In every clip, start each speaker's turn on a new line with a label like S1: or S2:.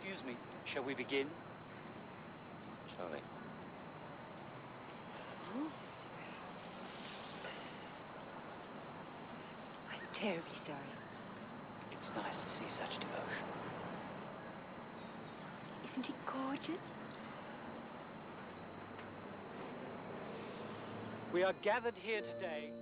S1: Excuse me, shall we begin?
S2: Shall we?
S3: I'm terribly sorry.
S1: It's nice to see such devotion.
S3: Isn't he gorgeous?
S1: We are gathered here today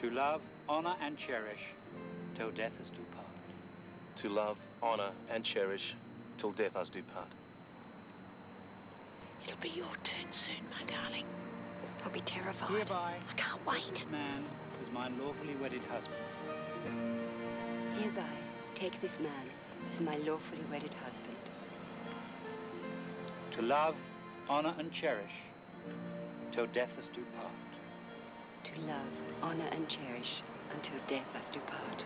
S1: to love, honor, and cherish till death us do part.
S2: To love, honor, and cherish till death us do part.
S3: It'll be your turn soon, my darling. I'll be terrified.
S1: Hereby,
S3: I can't wait.
S1: this man is my lawfully wedded husband.
S3: Hereby, take this man as my lawfully wedded husband.
S1: To love, honor, and cherish till death us do part.
S3: To love, honor, and cherish until death us do part.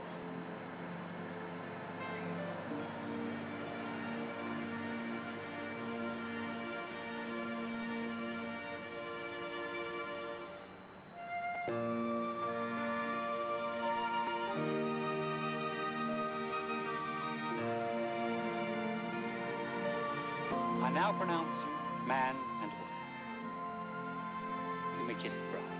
S1: I now pronounce you man and woman. You may kiss the bride.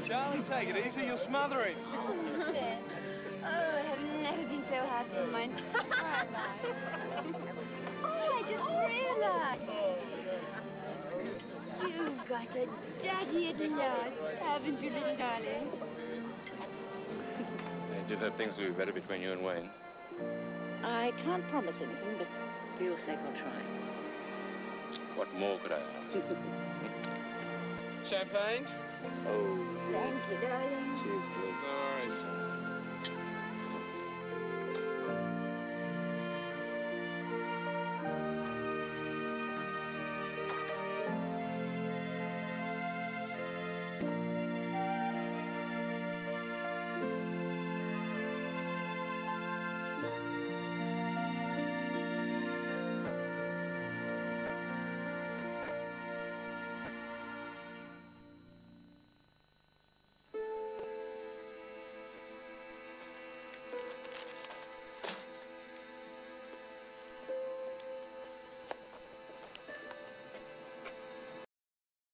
S2: Charlie, take it easy, you're smothering.
S3: Oh, I have never been so happy in my entire life. Oh, I just realized. You've got a daddy at last, haven't you, little darling?
S2: I do hope things will be better between you and Wayne.
S3: I can't promise anything, but for your sake I'll try.
S2: What more could I ask? Champagne?
S3: Thank you, darling.
S2: Cheers, kid. All right, son.